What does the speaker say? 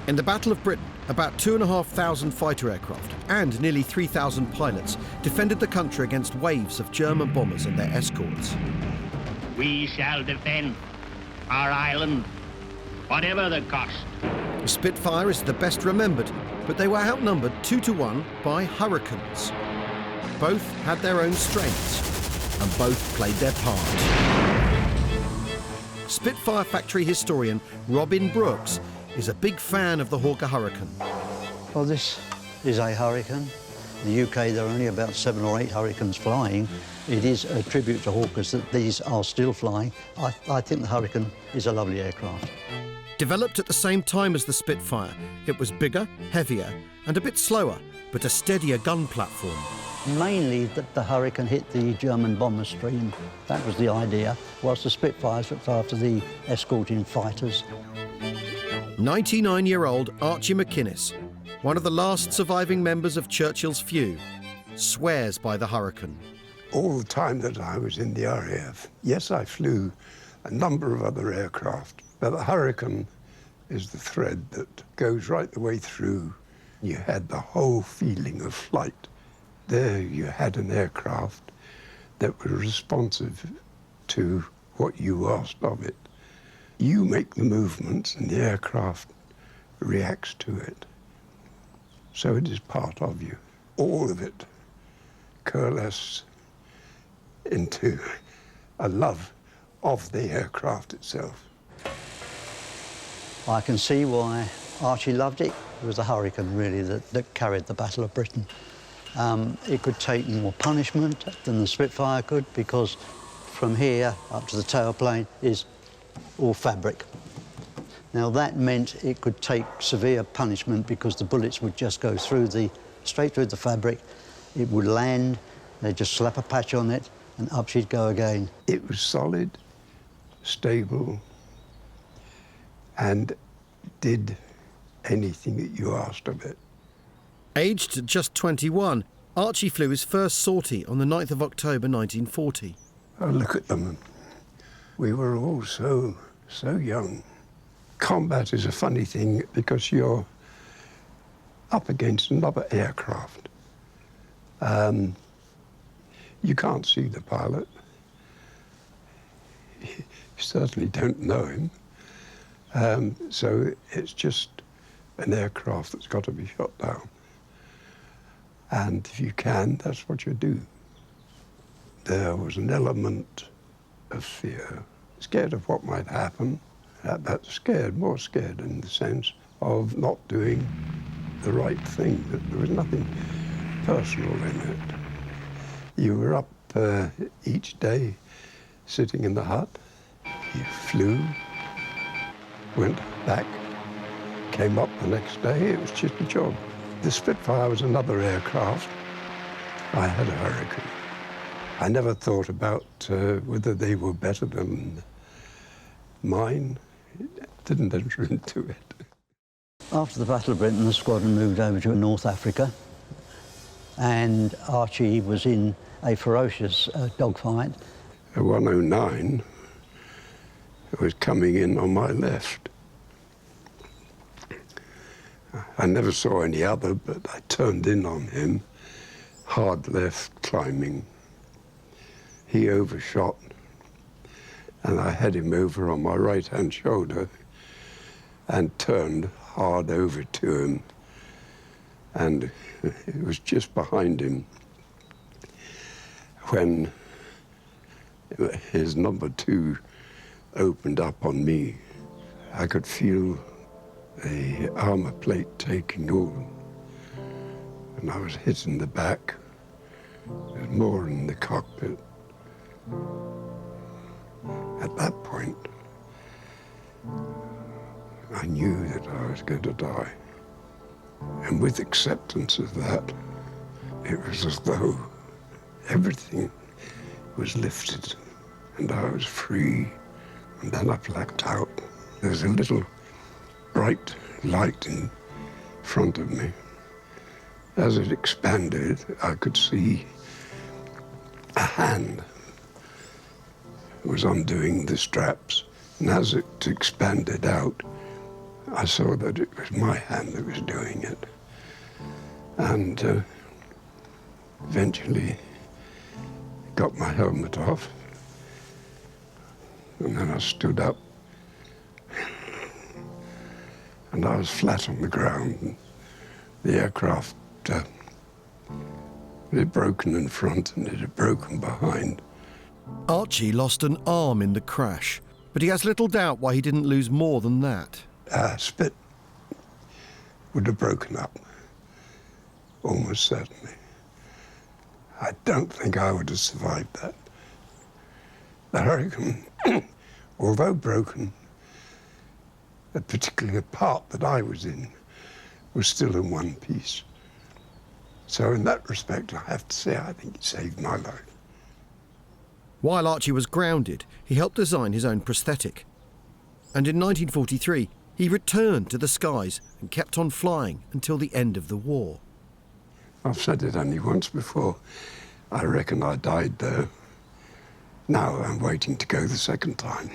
In the Battle of Britain, about 2,500 fighter aircraft and nearly 3,000 pilots defended the country against waves of German bombers and their escorts. We shall defend our island, whatever the cost. The Spitfire is the best remembered, but they were outnumbered 2-1 by Hurricanes. Both had their own strengths, and both played their part. Spitfire factory historian Robin Brooks is a big fan of the Hawker Hurricane. Well, this is a Hurricane. In the UK, there are only about 7 or 8 Hurricanes flying. It is a tribute to Hawkers that these are still flying. I think the Hurricane is a lovely aircraft. Developed at the same time as the Spitfire, it was bigger, heavier, and a bit slower, but a steadier gun platform. Mainly that the Hurricane hit the German bomber stream. That was the idea, whilst the Spitfires looked after the escorting fighters. 99-year-old Archie McInnes, one of the last surviving members of Churchill's few, swears by the Hurricane. All the time that I was in the RAF, yes, I flew a number of other aircraft, but the Hurricane is the thread that goes right the way through. You had the whole feeling of flight. There you had an aircraft that was responsive to what you asked of it. You make the movements and the aircraft reacts to it. So it is part of you. All of it coalesces into a love of the aircraft itself. I can see why Archie loved it. It was the Hurricane, really, that carried the Battle of Britain. It could take more punishment than the Spitfire could, because from here up to the tailplane is all fabric. Now, that meant it could take severe punishment because the bullets would just go straight through the fabric. It would land, they'd just slap a patch on it, and up she'd go again. It was solid, stable, and did anything that you asked of it. Aged just 21, Archie flew his first sortie on the 9th of October 1940. I look at them, and we were all so young. Combat is a funny thing because you're up against another aircraft. You can't see the pilot. You certainly don't know him. So it's just an aircraft that's got to be shot down. And if you can, that's what you do. There was an element of fear, scared of what might happen. That scared, more scared in the sense of not doing the right thing. There was nothing personal in it. You were up each day, sitting in the hut. You flew, went back, came up the next day. It was just a job. The Spitfire was another aircraft. I had a Hurricane. I never thought about whether they were better than mine. It didn't enter into it. After the Battle of Britain, the squadron moved over to North Africa, and Archie was in a ferocious dogfight. A 109 was coming in on my left. I never saw any other, but I turned in on him, hard left, climbing. He overshot, and I had him over on my right-hand shoulder and turned hard over to him, and it was just behind him when his number 2 opened up on me. I could feel the armor plate taking hold, and I was hit in the back. There was more in the cockpit. At that point, I knew that I was going to die. And with acceptance of that, it was as though everything was lifted and I was free. And then I blacked out. There was a little bright light in front of me. As it expanded, I could see a hand was undoing the straps. And as it expanded out, I saw that it was my hand that was doing it. And eventually got my helmet off. And then I stood up. And I was flat on the ground. And the aircraft, it had broken in front and it had broken behind. Archie lost an arm in the crash, but he has little doubt why he didn't lose more than that. Spit would have broken up, almost certainly. I don't think I would have survived that. The Hurricane, although broken, a particular part that I was in was still in one piece. So in that respect, I have to say, I think it saved my life. While Archie was grounded, he helped design his own prosthetic. And in 1943, he returned to the skies and kept on flying until the end of the war. I've said it only once before. I reckon I died there. Now I'm waiting to go the second time.